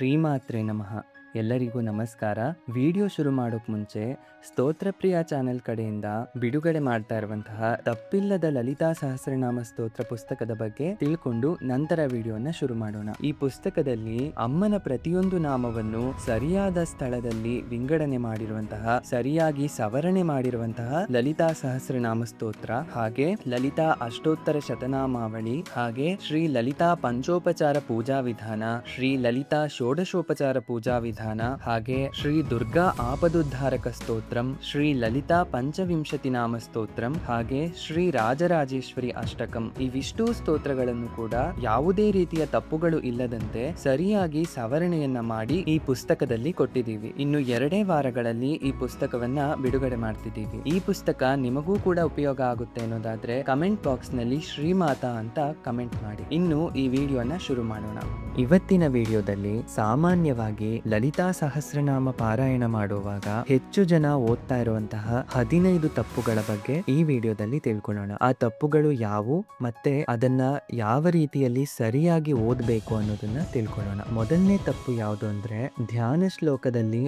ಶ್ರೀಮಾತ್ರೆ ನಮಃ. ಎಲ್ಲರಿಗೂ ನಮಸ್ಕಾರ. ವಿಡಿಯೋ ಶುರು ಮಾಡೋಕ್ ಮುಂಚೆ ಸ್ತೋತ್ರಪ್ರಿಯ ಚಾನೆಲ್ ಕಡೆಯಿಂದ ಬಿಡುಗಡೆ ಮಾಡ್ತಾ ಇರುವಂತಹ ತಪ್ಪಿಲ್ಲದ ಲಲಿತಾ ಸಹಸ್ರನಾಮ ಸ್ತೋತ್ರ ಪುಸ್ತಕದ ಬಗ್ಗೆ ತಿಳ್ಕೊಂಡು ನಂತರ ವಿಡಿಯೋನ ಶುರು ಮಾಡೋಣ. ಈ ಪುಸ್ತಕದಲ್ಲಿ ಅಮ್ಮನ ಪ್ರತಿಯೊಂದು ನಾಮವನ್ನು ಸರಿಯಾದ ಸ್ಥಳದಲ್ಲಿ ವಿಂಗಡಣೆ ಮಾಡಿರುವಂತಹ, ಸರಿಯಾಗಿ ಸವರಣೆ ಮಾಡಿರುವಂತಹ ಲಲಿತಾ ಸಹಸ್ರನಾಮ ಸ್ತೋತ್ರ, ಹಾಗೆ ಲಲಿತಾ ಅಷ್ಟೋತ್ತರ ಶತನಾಮಾವಳಿ, ಹಾಗೆ ಶ್ರೀ ಲಲಿತಾ ಪಂಚೋಪಚಾರ ಪೂಜಾ ವಿಧಾನ, ಶ್ರೀ ಲಲಿತಾ ಷೋಡಶೋಪಚಾರ ಪೂಜಾ ವಿಧಾನ, ಹಾಗೆ ಶ್ರೀ ದುರ್ಗಾ ಆಪದುದ್ಧಾರಕ ಸ್ತೋತ್ರಂ, ಶ್ರೀ ಲಲಿತಾ ಪಂಚವಿಂಶತಿ ನಾಮ ಸ್ತೋತ್ರಂ, ಹಾಗೆ ಶ್ರೀ ರಾಜರಾಜೇಶ್ವರಿ ಅಷ್ಟಕಂ. ಇವಿಷ್ಟು ಸ್ತೋತ್ರಗಳನ್ನು ಕೂಡ ಯಾವುದೇ ರೀತಿಯ ತಪ್ಪುಗಳು ಇಲ್ಲದಂತೆ ಸರಿಯಾಗಿ ಸವರಣೆಯನ್ನ ಮಾಡಿ ಈ ಪುಸ್ತಕದಲ್ಲಿ ಕೊಟ್ಟಿದ್ದೀವಿ. ಇನ್ನು 2 ವಾರಗಳಲ್ಲಿ ಈ ಪುಸ್ತಕವನ್ನ ಬಿಡುಗಡೆ ಮಾಡ್ತಿದ್ದೀವಿ. ಈ ಪುಸ್ತಕ ನಿಮಗೂ ಕೂಡ ಉಪಯೋಗ ಆಗುತ್ತೆ ಅನ್ನೋದಾದ್ರೆ ಕಮೆಂಟ್ ಬಾಕ್ಸ್ ನಲ್ಲಿ ಶ್ರೀಮಾತಾ ಅಂತ ಕಮೆಂಟ್ ಮಾಡಿ. ಇನ್ನು ಈ ವಿಡಿಯೋನ ಶುರು ಮಾಡೋಣ. ಇವತ್ತಿನ ವಿಡಿಯೋದಲ್ಲಿ ಸಾಮಾನ್ಯವಾಗಿ ಲಲಿತಾ ಸಹಸ್ರನಾಮ ಪಾರಾಯಣ ಮಾಡುವಾಗ ಹೆಚ್ಚು ಜನ ಓದ್ತಾ ಇರುವಂತಹ 15 ತಪ್ಪುಗಳ ಬಗ್ಗೆ ಈ ವಿಡಿಯೋದಲ್ಲಿ ತಿಳ್ಕೊಳ್ಳೋಣ. ಆ ತಪ್ಪುಗಳು ಯಾವುವು ಮತ್ತೆ ಅದನ್ನ ಯಾವ ರೀತಿಯಲ್ಲಿ ಸರಿಯಾಗಿ ಓದಬೇಕು ಅನ್ನೋದನ್ನ ತಿಳ್ಕೊಳ್ಳೋಣ. ಮೊದಲನೇ ತಪ್ಪು ಯಾವುದು ಅಂದ್ರೆ, ಧ್ಯಾನ ಶ್ಲೋಕದಲ್ಲಿ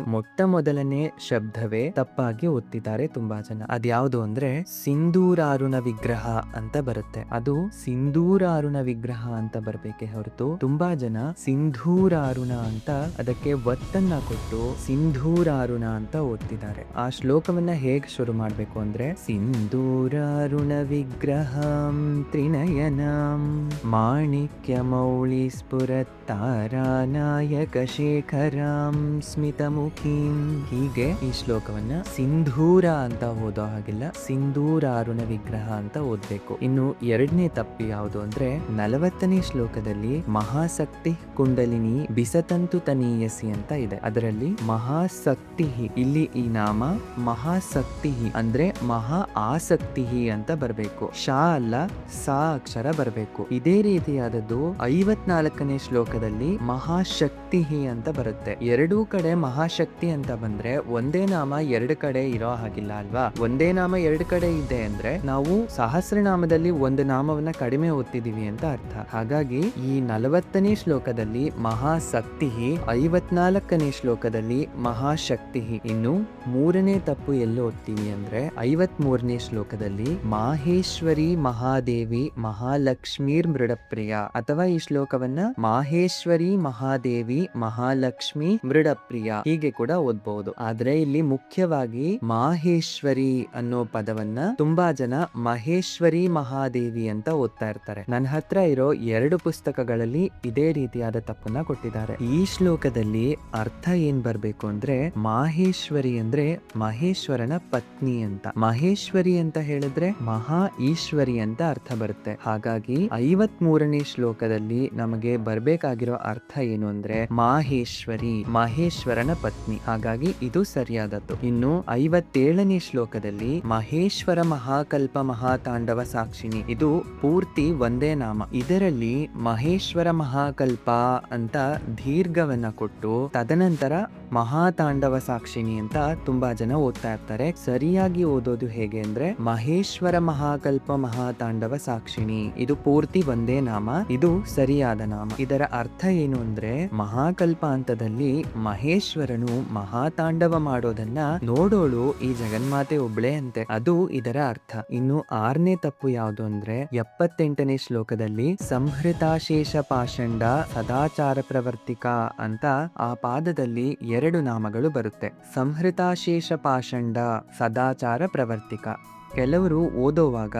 ಮೊದಲನೇ ಶಬ್ದವೇ ತಪ್ಪಾಗಿ ಓದ್ತಿದ್ದಾರೆ ತುಂಬಾ ಜನ. ಅದ್ಯಾವುದು ಅಂದ್ರೆ ಸಿಂಧೂರಾರುಣ ವಿಗ್ರಹ ಅಂತ ಬರುತ್ತೆ. ಅದು ಸಿಂಧೂರಾರುಣ ವಿಗ್ರಹ ಅಂತ ಬರ್ಬೇಕೆ ಹೊರತು ತುಂಬಾ ಜನ ಸಿಂಧೂರಾರುಣ ಅಂತ ಅದಕ್ಕೆ ಒತ್ತನ್ನ ಕೊಟ್ಟು ಸಿಂಧೂರಾರುಣ ಅಂತ ಓದ್ತಿದ್ದಾರೆ. ಆ ಶ್ಲೋಕವನ್ನ ಹೇಗೆ ಶುರು ಮಾಡ್ಬೇಕು ಅಂದ್ರೆ, ಸಿಂಧೂರಾರುಣ ವಿಗ್ರಹಂ ತ್ರಿನಯನಂ ಮಾಣಿಕ್ಯ ಮೌಳಿ ಸ್ಫುರತ್ ತಾರಾನಾಯಕ ಶೇಖರಂ ಸ್ಮಿತಮುಖೀಂ. ಹೀಗೆ ಈ ಶ್ಲೋಕವನ್ನ ಸಿಂಧೂರ ಅಂತ ಓದೋ ಹಾಗಿಲ್ಲ, ಸಿಂಧೂರಾರುಣ ವಿಗ್ರಹ ಅಂತ ಓದ್ಬೇಕು. ಇನ್ನು 2ನೇ ತಪ್ಪು ಯಾವುದು ಅಂದ್ರೆ, 40ನೇ ಶ್ಲೋಕದಲ್ಲಿ ಮಹಾಸಕ್ತಿ ಕುಂಡಲಿನಿ ಬಿಸತಂತು ತನೀಯಸಿ ಅಂತ ಇದೆ. ಅದರಲ್ಲಿ ಮಹಾಸಕ್ತಿ, ಇಲ್ಲಿ ಈ ನಾಮ ಮಹಾಸಕ್ತಿ ಅಂದ್ರೆ ಮಹಾ ಆಸಕ್ತಿ ಅಂತ ಬರಬೇಕು. ಶಾ ಅಲ್ಲ, ಸಾ ಅಕ್ಷರ ಬರಬೇಕು. ಇದೇ ರೀತಿಯಾದದ್ದು 54ನೇ ಶ್ಲೋಕದಲ್ಲಿ ಮಹಾಶಕ್ತಿ ಅಂತ ಬರುತ್ತೆ. 2 ಕಡೆ ಮಹಾಶಕ್ತಿ ಅಂತ ಬಂದ್ರೆ ಒಂದೇ ನಾಮ 2 ಕಡೆ ಇರೋ ಹಾಗಿಲ್ಲ ಅಲ್ವಾ? ಒಂದೇ ನಾಮ 2 ಕಡೆ ಇದೆ ಅಂದ್ರೆ ನಾವು ಸಹಸ್ರನಾಮದಲ್ಲಿ ಒಂದು ನಾಮವನ್ನ ಕಡಿಮೆ ಓದ್ತಿದೀವಿ ಅಂತ ಅರ್ಥ. ಹಾಗಾಗಿ ಈ 40ನೇ ಶ್ಲೋಕದಲ್ಲಿ ಮಹಾಸಕ್ತಿ, 54ನೇ ಶ್ಲೋಕದಲ್ಲಿ ಮಹಾಶಕ್ತಿ. ಇನ್ನು 3ನೇ ತಪ್ಪು ಎಲ್ಲಿ ಓದ್ತೀವಿ ಅಂದ್ರೆ, 53ನೇ ಶ್ಲೋಕದಲ್ಲಿ ಮಾಹೇಶ್ವರಿ ಮಹಾದೇವಿ ಮಹಾಲಕ್ಷ್ಮೀರ್ ಮೃಡಪ್ರಿಯ, ಅಥವಾ ಈ ಶ್ಲೋಕವನ್ನ ಮಾಹೇಶ್ವರಿ ಮಹಾದೇವಿ ಮಹಾಲಕ್ಷ್ಮಿ ಮೃಡಪ್ರಿಯ ಹೀಗೆ ಕೂಡ ಓದ್ಬಹುದು. ಆದ್ರೆ ಇಲ್ಲಿ ಮುಖ್ಯವಾಗಿ ಮಾಹೇಶ್ವರಿ ಅನ್ನೋ ಪದವನ್ನ ತುಂಬಾ ಜನ ಮಹೇಶ್ವರಿ ಮಹಾದೇವಿ ಅಂತ ಓದ್ತಾ ಇರ್ತಾರೆ. ನನ್ನ ಹತ್ರ ಇರೋ 2 ಪುಸ್ತಕಗಳಲ್ಲಿ ಇದೇ ರೀತಿಯಾದ ತಪ್ಪನ್ನ ಕೊಟ್ಟಿದ್ದಾರೆ. ಈ ಶ್ಲೋಕದಲ್ಲಿ ಅರ್ಥ ಏನ್ ಬರ್ಬೇಕು ಅಂದ್ರೆ, ಮಾಹೇಶ್ವರಿ ಅಂದ್ರೆ ಮಹೇಶ್ವರನ ಪತ್ನಿ ಅಂತ, ಮಹೇಶ್ವರಿ ಅಂತ ಹೇಳಿದ್ರೆ ಮಹಾ ಈಶ್ವರಿ ಅಂತ ಅರ್ಥ ಬರುತ್ತೆ. ಹಾಗಾಗಿ 53ನೇ ಶ್ಲೋಕದಲ್ಲಿ ನಮಗೆ ಬರ್ಬೇಕಾಗಿರೋ ಅರ್ಥ ಏನು ಅಂದ್ರೆ ಮಾಹೇಶ್ವರಿ, ಮಹೇಶ್ವರನ ಪತ್ನಿ. ಹಾಗಾಗಿ ಇದು ಸರಿಯಾದದ್ದು. ಇನ್ನು 57ನೇ ಶ್ಲೋಕದಲ್ಲಿ ಮಹೇಶ್ವರ ಮಹಾಕಲ್ಪ ಮಹಾತಾಂಡವ ಸಾಕ್ಷಿಣಿ, ಇದು ಪೂರ್ತಿ ಒಂದೇ ನಾಮ. ಇದರಲ್ಲಿ ಮಹೇಶ್ವರ ಮಹಾಕಲ್ಪ ಅಂತ ದೀರ್ಘವನ್ನ ಕೊಟ್ಟು ತದನಂತರ ಮಹಾತಾಂಡವ ಸಾಕ್ಷಿಣಿ ಅಂತ ತುಂಬಾ ಜನ ಓದ್ತಾ ಇರ್ತಾರೆ. ಸರಿಯಾಗಿ ಓದೋದು ಹೇಗೆ ಅಂದ್ರೆ, ಮಹೇಶ್ವರ ಮಹಾಕಲ್ಪ ಮಹಾತಾಂಡವ ಸಾಕ್ಷಿಣಿ, ಇದು ಪೂರ್ತಿ ಒಂದೇ ನಾಮ, ಇದು ಸರಿಯಾದ ನಾಮ. ಇದರ ಅರ್ಥ ಏನು ಅಂದ್ರೆ, ಮಹಾಕಲ್ಪ ಹಂತದಲ್ಲಿ ಮಹೇಶ್ವರನು ಮಹಾತಾಂಡವ ಮಾಡೋದನ್ನ ನೋಡೋಳು ಈ ಜಗನ್ಮಾತೆ ಒಬ್ಳೆ ಅಂತೆ, ಅದು ಇದರ ಅರ್ಥ. ಇನ್ನು 6ನೇ ತಪ್ಪು ಯಾವುದು ಅಂದ್ರೆ, 78ನೇ ಶ್ಲೋಕದಲ್ಲಿ ಸಂಹೃತಾಶೇಷ ಪಾಷಂಡ ಸದಾಚಾರ ಪ್ರವರ್ತಿಕ ಅಂತ ಆ ಪಾದದಲ್ಲಿ 2 ನಾಮಗಳು ಬರುತ್ತೆ. ಸಂಹೃತಾಶೇಷ ಪಾಷಂಡ ಸದಾಚಾರ ಪ್ರವರ್ತಿಕ. ಕೆಲವರು ಓದೋವಾಗ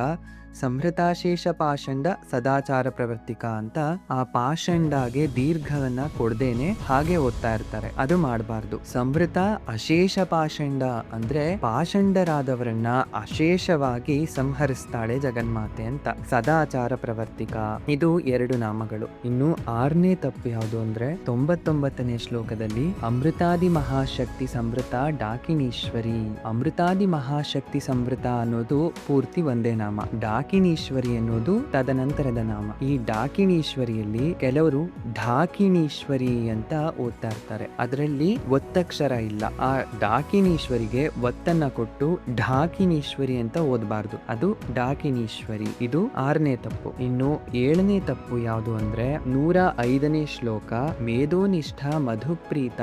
ಸಂಹೃತಾಶೇಷ ಪಾಷಂಡ ಸದಾಚಾರ ಪ್ರವರ್ತಿಕ ಅಂತ ಆ ಪಾಷಂಡಗೆ ದೀರ್ಘವನ್ನ ಕೊಡ್ದೇನೆ ಹಾಗೆ ಓದ್ತಾ ಇರ್ತಾರೆ. ಅದು ಮಾಡಬಾರ್ದು. ಸಂಹೃತ ಅಶೇಷ ಪಾಷಂಡ ಅಂದ್ರೆ ಪಾಷಂಡರಾದವರನ್ನ ಅಶೇಷವಾಗಿ ಸಂಹರಿಸ್ತಾಳೆ ಜಗನ್ಮಾತೆ ಅಂತ. ಸದಾಚಾರ ಪ್ರವರ್ತಿಕ, ಇದು 2 ನಾಮಗಳು. ಇನ್ನು 6ನೇ ತಪ್ಪು ಯಾವುದು ಅಂದ್ರೆ, 99ನೇ ಶ್ಲೋಕದಲ್ಲಿ ಅಮೃತಾದಿ ಮಹಾಶಕ್ತಿ ಸಂವೃತ ಡಾಕಿನೀಶ್ವರಿ. ಅಮೃತಾದಿ ಮಹಾಶಕ್ತಿ ಸಂವೃತ ಅನ್ನೋದು ಪೂರ್ತಿ ಒಂದೇ ನಾಮ. ಡಾಕಿನೀಶ್ವರಿ ಎನ್ನುವುದು ತದನಂತರದ ನಾಮ. ಈ ಡಾಕಿನೀಶ್ವರಿಯಲ್ಲಿ ಕೆಲವರು ಢಾಕಿನೀಶ್ವರಿ ಅಂತ ಓದ್ತಾ ಇರ್ತಾರೆ. ಅದರಲ್ಲಿ ಒತ್ತಕ್ಷರ ಇಲ್ಲ. ಆ ಡಾಕಿನೀಶ್ವರಿಗೆ ಒತ್ತನ್ನ ಕೊಟ್ಟು ಢಾಕಿನೀಶ್ವರಿ ಅಂತ ಓದಬಾರ್ದು. ಅದು ಡಾಕಿನೀಶ್ವರಿ. ಇದು 6ನೇ ತಪ್ಪು. ಇನ್ನು 7ನೇ ತಪ್ಪು ಯಾವುದು ಅಂದ್ರೆ 105ನೇ ಶ್ಲೋಕ ಮೇಧೋನಿಷ್ಠ ಮಧುಪ್ರೀತ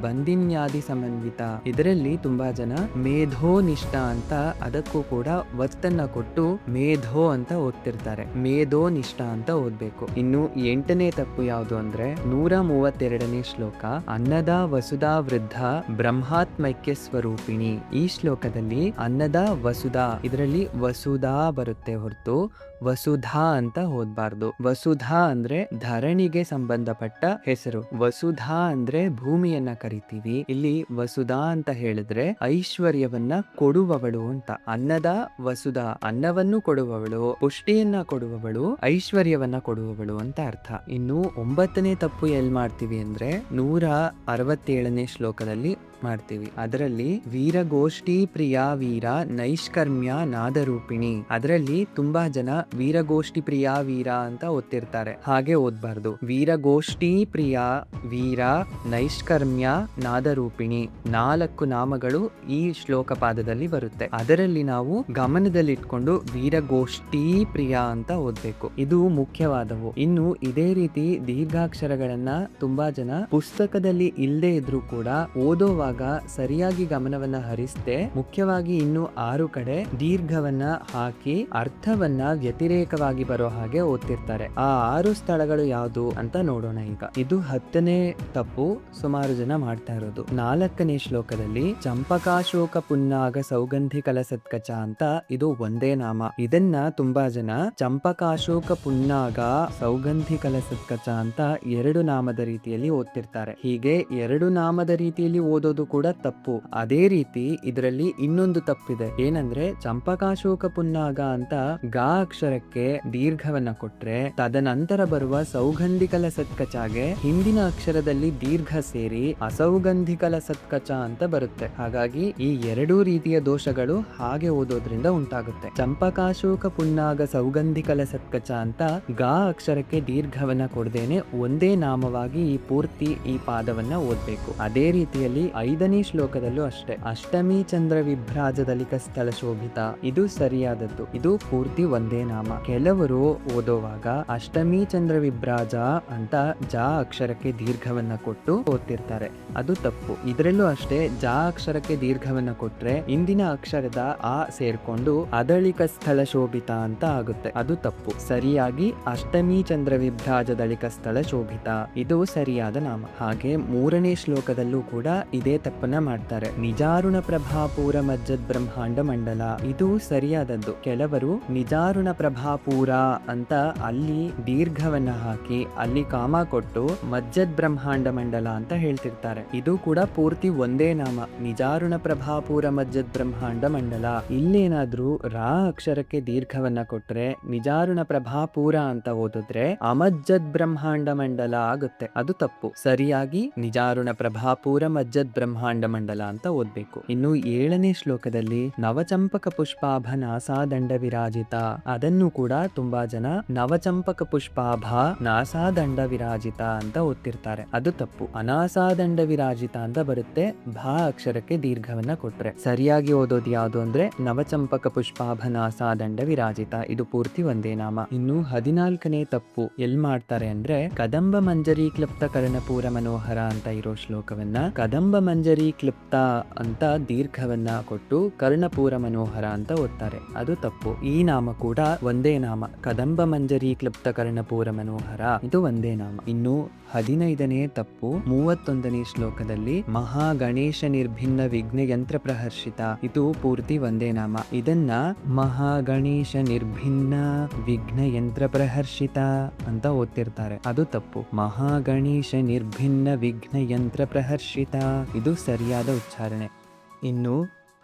ಬಂದಿನ್ಯಾದಿ ಸಮನ್ವಿತ. ಇದರಲ್ಲಿ ತುಂಬಾ ಜನ ಮೇಧೋನಿಷ್ಠ ಅಂತ ಅದಕ್ಕೂ ಕೂಡ ಒತ್ತನ್ನ ಕೊಟ್ಟು ಮೇಧೋ ಅಂತ ಓದ್ತಿರ್ತಾರೆ. ಮೇಧೋನಿಷ್ಠ ಅಂತ ಓದ್ಬೇಕು. ಇನ್ನು 8ನೇ ತಪ್ಪು ಯಾವುದು ಅಂದ್ರೆ 132ನೇ ಶ್ಲೋಕ ಅನ್ನದ ವಸುಧಾ ವೃದ್ಧ ಬ್ರಹ್ಮಾತ್ಮೈಕ್ಯ ಸ್ವರೂಪಿಣಿ. ಈ ಶ್ಲೋಕದಲ್ಲಿ ಅನ್ನದ ವಸುಧಾ, ಇದರಲ್ಲಿ ವಸುಧಾ ಬರುತ್ತೆ ಹೊರತು ವಸುಧಾ ಅಂತ ಓದ್ಬಾರ್ದು. ವಸುಧಾ ಅಂದ್ರೆ ಧರಣಿಗೆ ಸಂಬಂಧಪಟ್ಟ ಹೆಸರು. ವಸುಧಾ ಅಂದ್ರೆ ಭೂಮಿಯನ್ನ ಕರಿತೀವಿ. ಇಲ್ಲಿ ವಸುಧಾ ಅಂತ ಹೇಳಿದ್ರೆ ಐಶ್ವರ್ಯವನ್ನ ಕೊಡುವವಳು ಅಂತ. ಅನ್ನದ ವಸುಧಾ, ಅನ್ನವನ್ನು ಕೊಡುವವಳು, ಪುಷ್ಟಿಯನ್ನ ಕೊಡುವವಳು, ಐಶ್ವರ್ಯವನ್ನ ಕೊಡುವವಳು ಅಂತ ಅರ್ಥ. ಇನ್ನು 9ನೇ ತಪ್ಪು ಎಲ್ಲಿ ಮಾಡ್ತೀವಿ ಅಂದ್ರೆ 167ನೇ ಶ್ಲೋಕದಲ್ಲಿ ಮಾಡ್ತೀವಿ. ಅದರಲ್ಲಿ ವೀರಗೋಷ್ಠಿ ಪ್ರಿಯ ವೀರ ನೈಷ್ಕರ್ಮ್ಯ ನಾದರೂಪಿಣಿ. ಅದರಲ್ಲಿ ತುಂಬಾ ಜನ ವೀರಗೋಷ್ಠಿ ಪ್ರಿಯ ವೀರ ಅಂತ ಓದ್ತಿರ್ತಾರೆ. ಹಾಗೆ ಓದ್ಬಾರ್ದು. ವೀರಗೋಷ್ಠಿ ಪ್ರಿಯ ವೀರ ನೈಷ್ಕರ್ಮ್ಯ ನಾದರೂಪಿಣಿ 4 ನಾಮಗಳು ಈ ಶ್ಲೋಕ ಪಾದದಲ್ಲಿ ಬರುತ್ತೆ. ಅದರಲ್ಲಿ ನಾವು ಗಮನದಲ್ಲಿಟ್ಕೊಂಡು ವೀರಗೋಷ್ಠಿ ಪ್ರಿಯ ಅಂತ ಓದ್ಬೇಕು. ಇದು ಮುಖ್ಯವಾದವು. ಇನ್ನು ಇದೇ ರೀತಿ ದೀರ್ಘಾಕ್ಷರಗಳನ್ನ ತುಂಬಾ ಜನ ಪುಸ್ತಕದಲ್ಲಿ ಇಲ್ಲದೆ ಇದ್ರೂ ಕೂಡ ಓದೋವಾಗ ಸರಿಯಾಗಿ ಗಮನವನ್ನ ಹರಿಸದೆ ಮುಖ್ಯವಾಗಿ ಇನ್ನು 6 ಕಡೆ ದೀರ್ಘವನ್ನ ಹಾಕಿ ಅರ್ಥವನ್ನ ವ್ಯತಿರೇಕವಾಗಿ ಬರೋ ಹಾಗೆ ಓದ್ತಿರ್ತಾರೆ. ಆ 6 ಸ್ಥಳಗಳು ಯಾವುದು ಅಂತ ನೋಡೋಣ ಈಗ. ಇದು 10ನೇ ತಪ್ಪು ಸುಮಾರು ಜನ ಮಾಡ್ತಾ ಇರೋದು. 4ನೇ ಶ್ಲೋಕದಲ್ಲಿ ಚಂಪಕಾಶೋಕ ಪುನ್ನಾಗ ಸೌಗಂಧಿ ಕಲಸತ್ಕಚ ಅಂತ ಇದು ಒಂದೇ ನಾಮ. ಇದನ್ನ ತುಂಬಾ ಜನ ಚಂಪಕಾಶೋಕ ಪುನ್ನಾಗ ಸೌಗಂಧಿ ಕಲಸತ್ಕಚ ಅಂತ 2 ನಾಮದ ರೀತಿಯಲ್ಲಿ ಓದ್ತಿರ್ತಾರೆ. ಹೀಗೆ 2 ನಾಮದ ರೀತಿಯಲ್ಲಿ ಓದೋದು ಕೂಡ ತಪ್ಪು. ಅದೇ ರೀತಿ ಇದರಲ್ಲಿ ಇನ್ನೊಂದು ತಪ್ಪಿದೆ. ಏನಂದ್ರೆ ಚಂಪಕಾಶೋಕ ಪುನ್ನಾಗ ಅಂತ ಗಾ ಅಕ್ಷರಕ್ಕೆ ದೀರ್ಘವನ್ನ ಕೊಟ್ರೆ ತದನಂತರ ಬರುವ ಸೌಗಂಧಿಕಲ ಸತ್ಕಚಾಗೆ ಹಿಂದಿನ ಅಕ್ಷರದಲ್ಲಿ ದೀರ್ಘ ಸೇರಿ ಅಸೌಗಂಧಿಕಲ ಸತ್ಕಚ ಅಂತ ಬರುತ್ತೆ. ಹಾಗಾಗಿ ಈ 2 ರೀತಿಯ ದೋಷಗಳು ಹಾಗೆ ಓದೋದ್ರಿಂದ ಉಂಟಾಗುತ್ತೆ. ಚಂಪಕಾಶೋಕ ಪುನ್ನಾಗ ಸೌಗಂಧಿಕಲ ಸತ್ಕಚ ಅಂತ ಗಾ ಅಕ್ಷರಕ್ಕೆ ದೀರ್ಘವನ್ನ ಕೊಡದೇನೆ ಒಂದೇ ನಾಮವಾಗಿ ಈ ಪೂರ್ತಿ ಈ ಪಾದವನ್ನ ಓದ್ಬೇಕು. ಅದೇ ರೀತಿಯಲ್ಲಿ 5ನೇ ಶ್ಲೋಕದಲ್ಲೂ ಅಷ್ಟೇ ಅಷ್ಟಮಿ ಚಂದ್ರ ವಿಭ್ರಾಜದಲಿಕ ಸ್ಥಳ ಶೋಭಿತ. ಇದು ಸರಿಯಾದದ್ದು. ಇದು ಪೂರ್ತಿ ಒಂದೇ ನಾಮ. ಕೆಲವರು ಓದೋವಾಗ ಅಷ್ಟಮಿ ಚಂದ್ರ ವಿಭ್ರಾಜ ಅಂತ ಜಾ ಅಕ್ಷರಕ್ಕೆ ದೀರ್ಘವನ್ನ ಕೊಟ್ಟು ಓದ್ತಿರ್ತಾರೆ. ಅದು ತಪ್ಪು. ಇದರಲ್ಲೂ ಅಷ್ಟೇ ಜಾ ಅಕ್ಷರಕ್ಕೆ ದೀರ್ಘವನ್ನ ಕೊಟ್ರೆ ಇಂದಿನ ಅಕ್ಷರದ ಆ ಸೇರ್ಕೊಂಡು ಅದಳಿಕ ಸ್ಥಳ ಶೋಭಿತ ಅಂತ ಆಗುತ್ತೆ. ಅದು ತಪ್ಪು. ಸರಿಯಾಗಿ ಅಷ್ಟಮಿ ಚಂದ್ರ ವಿಭ್ರಾಜದಳಿಕ ಸ್ಥಳ ಶೋಭಿತ ಇದು ಸರಿಯಾದ ನಾಮ. ಹಾಗೆ 3ನೇ ಶ್ಲೋಕದಲ್ಲೂ ಕೂಡ ಇದೇ ತಪ್ಪನ್ನ ಮಾಡ್ತಾರೆ. ನಿಜಾರುಣ ಪ್ರಭಾಪೂರ ಮಜ್ಜದ್ ಬ್ರಹ್ಮಾಂಡ ಮಂಡಲ ಇದು ಸರಿಯಾದದ್ದು. ಕೆಲವರು ನಿಜಾರುಣ ಪ್ರಭಾಪೂರ ಅಂತ ಅಲ್ಲಿ ದೀರ್ಘವನ್ನ ಹಾಕಿ ಅಲ್ಲಿ ಕಾಮ ಕೊಟ್ಟು ಮಜ್ಜದ್ ಬ್ರಹ್ಮಾಂಡ ಮಂಡಲ ಅಂತ ಹೇಳ್ತಿರ್ತಾರೆ. ಇದು ಕೂಡ ಪೂರ್ತಿ ಒಂದೇ ನಾಮ. ನಿಜಾರುಣ ಪ್ರಭಾಪೂರ ಮಜ್ಜದ್ ಬ್ರಹ್ಮಾಂಡ ಮಂಡಲ. ಇಲ್ಲೇನಾದ್ರೂ ರಾ ಅಕ್ಷರಕ್ಕೆ ದೀರ್ಘವನ್ನ ಕೊಟ್ರೆ ನಿಜಾರುಣ ಪ್ರಭಾಪೂರ ಅಂತ ಓದಿದ್ರೆ ಅಮಜ್ಜದ್ ಬ್ರಹ್ಮಾಂಡ ಮಂಡಲ ಆಗುತ್ತೆ. ಅದು ತಪ್ಪು. ಸರಿಯಾಗಿ ನಿಜಾರುಣ ಪ್ರಭಾಪೂರ ಮಜ್ಜದ್ ಬ್ರಹ್ಮಾಂಡ ಮಂಡಲ ಅಂತ ಓದ್ಬೇಕು. ಇನ್ನು 7ನೇ ಶ್ಲೋಕದಲ್ಲಿ ನವಚಂಪಕ ಪುಷ್ಪಾಭ ನಾಸಾದಂಡ ವಿರಾಜಿತ. ಅದನ್ನು ಕೂಡ ತುಂಬಾ ಜನ ನವಚಂಪಕ ಪುಷ್ಪಾಭ ನಾಸಾದಂಡ ವಿರಾಜಿತ ಅಂತ ಓದ್ತಿರ್ತಾರೆ. ಅದು ತಪ್ಪು. ಅನಾಸಾದಂಡ ವಿರಾಜಿತ ಅಂತ ಬರುತ್ತೆ ಭಾ ಅಕ್ಷರಕ್ಕೆ ದೀರ್ಘವನ್ನ ಕೊಟ್ರೆ. ಸರಿಯಾಗಿ ಓದೋದು ಯಾವುದು ಅಂದ್ರೆ ನವಚಂಪಕ ಪುಷ್ಪಾಭ ನಾಸಾದಂಡ ವಿರಾಜಿತ. ಇದು ಪೂರ್ತಿ ಒಂದೇ ನಾಮ. ಇನ್ನು 14ನೇ ತಪ್ಪು ಎಲ್ ಮಾಡ್ತಾರೆ ಅಂದ್ರೆ ಕದಂಬ ಮಂಜರಿ ಕ್ಲಿಪ್ತ ಕರ್ಣಪೂರ ಮನೋಹರ ಅಂತ ಇರೋ ಶ್ಲೋಕವನ್ನ ಕದಂಬ ಮಂಜರಿ ಕ್ಲಿಪ್ತ ಅಂತ ದೀರ್ಘವನ್ನ ಕೊಟ್ಟು ಕರ್ಣಪೂರ ಮನೋಹರ ಅಂತ ಓದ್ತಾರೆ. ಅದು ತಪ್ಪು. ಈ ನಾಮ ಕೂಡ ಒಂದೇ ನಾಮ. ಕದಂಬ ಮಂಜರಿ ಕ್ಲಿಪ್ತ ಕರ್ಣಪೂರ ಮನೋಹರ ಇದು ಒಂದೇ ನಾಮ. ಇನ್ನು 15ನೇ ತಪ್ಪು 31ನೇ ಶ್ಲೋಕದಲ್ಲಿ ಮಹಾ ಗಣೇಶ ನಿರ್ಭಿನ್ನ ವಿಘ್ನ ಯಂತ್ರ ಪ್ರಹರ್ಷಿತ. ಇದು ಪೂರ್ತಿ ಒಂದೇ ನಾಮ. ಇದನ್ನ ಮಹಾ ಗಣೇಶ ನಿರ್ಭಿನ್ನ ವಿಘ್ನ ಯಂತ್ರ ಪ್ರಹರ್ಷಿತ ಅಂತ ಓದ್ತಿರ್ತಾರೆ. ಅದು ತಪ್ಪು. ಮಹಾ ಗಣೇಶ ನಿರ್ಭಿನ್ನ ವಿಘ್ನ ಯಂತ್ರ ಪ್ರಹರ್ಷಿತ ಇದು ಸರಿಯಾದ ಉಚ್ಚಾರಣೆ. ಇನ್ನು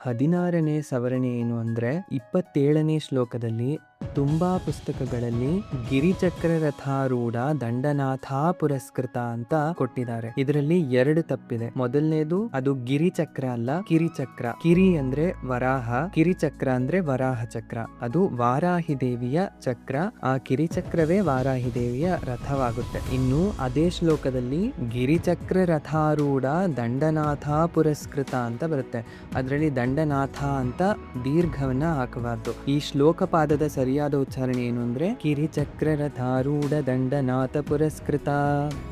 16ನೇ ಸವರಣೆ ಏನು ಅಂದ್ರೆ 27ನೇ ಶ್ಲೋಕದಲ್ಲಿ ತುಂಬಾ ಪುಸ್ತಕಗಳಲ್ಲಿ ಗಿರಿಚಕ್ರ ರಥಾರೂಢ ದಂಡನಾಥ ಪುರಸ್ಕೃತ ಅಂತ ಕೊಟ್ಟಿದ್ದಾರೆ. ಇದರಲ್ಲಿ 2 ತಪ್ಪಿದೆ. ಮೊದಲನೇದು ಅದು ಗಿರಿಚಕ್ರ ಅಲ್ಲ, ಕಿರಿಚಕ್ರ. ಕಿರಿ ಅಂದ್ರೆ ವರಾಹ, ಕಿರಿಚಕ್ರ ಅಂದ್ರೆ ವರಾಹ ಚಕ್ರ. ಅದು ವಾರಾಹಿ ದೇವಿಯ ಚಕ್ರ, ಆ ಕಿರಿಚಕ್ರವೇ ವಾರಾಹಿ ದೇವಿಯ ರಥವಾಗುತ್ತೆ. ಇನ್ನು ಅದೇ ಶ್ಲೋಕದಲ್ಲಿ ಗಿರಿಚಕ್ರ ರಥಾರೂಢ ದಂಡನಾಥ ಪುರಸ್ಕೃತ ಅಂತ ಬರುತ್ತೆ. ಅದರಲ್ಲಿ ದಂಡನಾಥ ಅಂತ ದೀರ್ಘವನ್ನ ಹಾಕಬಾರ್ದು. ಈ ಶ್ಲೋಕ ಪಾದದ ಸರಿಯಾದ ಉಚ್ಚಾರಣೆ ಏನು ಅಂದ್ರೆ ಕಿರಿಚಕ್ರ ರಥಾರೂಢ ದಂಡನಾಥ ಪುರಸ್ಕೃತ.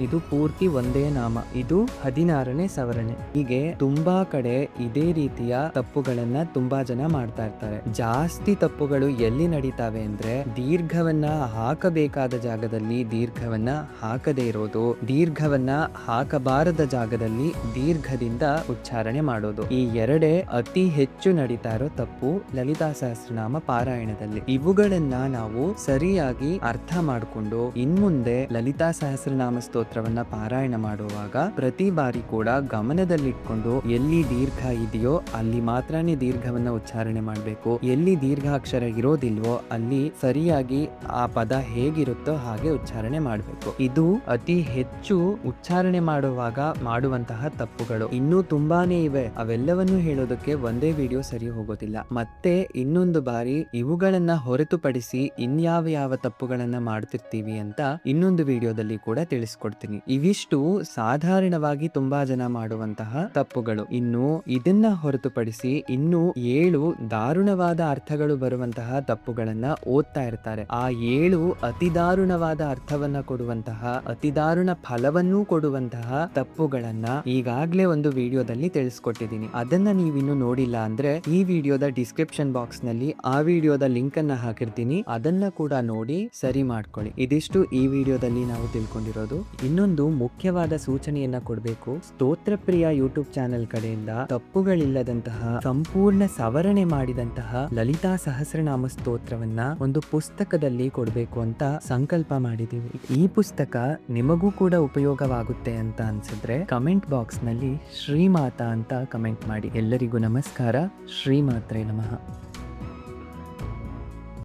ಇದು ಪೂರ್ತಿ ಒಂದೇ ನಾಮ. ಇದು 16ನೇ ಸವರಣೆ. ಹೀಗೆ ತುಂಬಾ ಕಡೆ ಇದೇ ರೀತಿಯ ತಪ್ಪುಗಳನ್ನ ತುಂಬಾ ಜನ ಮಾಡ್ತಾ ಇರ್ತಾರೆ. ಜಾಸ್ತಿ ತಪ್ಪುಗಳು ಎಲ್ಲಿ ನಡೀತಾವೆ ಅಂದ್ರೆ ದೀರ್ಘವನ್ನ ಹಾಕಬೇಕಾದ ಜಾಗದಲ್ಲಿ ದೀರ್ಘವನ್ನ ಹಾಕದೇ ಇರೋದು, ದೀರ್ಘವನ್ನ ಹಾಕಬಾರದ ಜಾಗದಲ್ಲಿ ದೀರ್ಘದಿಂದ ಉಚ್ಚಾರಣೆ ಮಾಡೋದು. ಈ ಎರಡೇ ಅತಿ ಹೆಚ್ಚು ನಡೀತಾ ಇರೋ ತಪ್ಪು ಲಲಿತಾ ಸಹಸ್ರನಾಮ ಪಾರಾಯಣದಲ್ಲಿ. ಇವುಗಳನ್ನ ನಾವು ಸರಿಯಾಗಿ ಅರ್ಥ ಮಾಡಿಕೊಂಡು ಇನ್ಮುಂದೆ ಲಲಿತಾ ಸಹಸ್ರನಾಮ ಸ್ತೋತ್ರವನ್ನ ಪಾರಾಯಣ ಮಾಡುವಾಗ ಪ್ರತಿ ಬಾರಿ ಕೂಡ ಗಮನದಲ್ಲಿಟ್ಕೊಂಡು ಎಲ್ಲಿ ದೀರ್ಘ ಇದೆಯೋ ಅಲ್ಲಿ ಮಾತ್ರನೇ ದೀರ್ಘವನ್ನ ಉಚ್ಚಾರಣೆ ಮಾಡಬೇಕು. ಎಲ್ಲಿ ದೀರ್ಘಾಕ್ಷರ ಇರೋದಿಲ್ವೋ ಅಲ್ಲಿ ಸರಿಯಾಗಿ ಆ ಪದ ಹೇಗಿರುತ್ತೋ ಹಾಗೆ ಉಚ್ಚಾರಣೆ ಮಾಡಬೇಕು. ಇದು ಅತಿ ಹೆಚ್ಚು ಉಚ್ಚಾರಣೆ ಮಾಡುವಾಗ ಮಾಡುವಂತಹ ತಪ್ಪುಗಳು. ಇನ್ನೂ ತುಂಬಾನೇ ಇವೆ. ಅವೆಲ್ಲವನ್ನು ಹೇಳೋದಕ್ಕೆ ಒಂದೇ ವಿಡಿಯೋ ಸರಿ ಹೋಗೋದಿಲ್ಲ. ಮತ್ತೆ ಇನ್ನೊಂದು ಬಾರಿ ಇವುಗಳನ್ನ ಹೊರತುಪಡಿಸಿ ಇನ್ಯಾವ ಯಾವ ತಪ್ಪುಗಳನ್ನ ಮಾಡ್ತಿರ್ತೀವಿ ಅಂತ ಇನ್ನೊಂದು ವಿಡಿಯೋದಲ್ಲಿ ಕೂಡ ತಿಳಿಸ್ಕೊಡ್ತೀನಿ. ಇವಿಷ್ಟು ಸಾಧಾರಣವಾಗಿ ತುಂಬಾ ಜನ ಮಾಡುವಂತಹ ತಪ್ಪುಗಳು. ಇನ್ನು ಇದನ್ನ ಹೊರತುಪಡಿಸಿ ಇನ್ನು 7 ದಾರುಣವಾದ ಅರ್ಥಗಳು ಬರುವಂತಹ ತಪ್ಪುಗಳನ್ನ ಓದ್ತಾ ಇರ್ತಾರೆ. ಆ 7 ಅತಿ ದಾರುಣವಾದ ಅರ್ಥವನ್ನ ಕೊಡುವಂತಹ, ಅತಿ ದಾರುಣ ಫಲವನ್ನೂ ಕೊಡುವಂತಹ ತಪ್ಪುಗಳನ್ನ ಈಗಾಗ್ಲೇ ಒಂದು ವಿಡಿಯೋದಲ್ಲಿ ತಿಳಿಸ್ಕೊಟ್ಟಿದ್ದೀನಿ. ಅದನ್ನ ನೀವಿನ್ನು ನೋಡಿಲ್ಲ ಅಂದ್ರೆ ಈ ವಿಡಿಯೋದ ಡಿಸ್ಕ್ರಿಪ್ಷನ್ ಬಾಕ್ಸ್ ನಲ್ಲಿ ಆ ವಿಡಿಯೋದ ಲಿಂಕ್ ಅನ್ನ ಹಾಕಿರ್ತೀನಿ. ಅದನ್ನ ಕೂಡ ನೋಡಿ ಸರಿ ಮಾಡ್ಕೊಳ್ಳಿ. ಇದಿಷ್ಟು ಈ ವಿಡಿಯೋದಲ್ಲಿ ನಾವು ತಿಳ್ಕೊಂಡಿರೋದು. ಇನ್ನೊಂದು ಮುಖ್ಯವಾದ ಸೂಚನೆಯನ್ನ ಕೊಡಬೇಕು. ಸ್ತೋತ್ರ ಪ್ರಿಯ ಯೂಟ್ಯೂಬ್ ಚಾನೆಲ್ ಕಡೆಯಿಂದ ತಪ್ಪುಗಳಿಲ್ಲದಂತಹ ಸಂಪೂರ್ಣ ಸವರಣೆ ಮಾಡಿದಂತಹ ಲಲಿತಾ ಸಹಸ್ರನಾಮ ಸ್ತೋತ್ರವನ್ನ ಒಂದು ಪುಸ್ತಕದಲ್ಲಿ ಕೊಡಬೇಕು ಅಂತ ಸಂಕಲ್ಪ ಮಾಡಿದೀವಿ. ಈ ಪುಸ್ತಕ ನಿಮಗೂ ಕೂಡ ಉಪಯೋಗವಾಗುತ್ತೆ ಅಂತ ಅನ್ಸಿದ್ರೆ ಕಮೆಂಟ್ ಬಾಕ್ಸ್ ನಲ್ಲಿ ಶ್ರೀಮಾತಾ ಅಂತ ಕಮೆಂಟ್ ಮಾಡಿ. ಎಲ್ಲರಿಗೂ ನಮಸ್ಕಾರ. ಶ್ರೀಮಾತ್ರೆ ನಮಃ.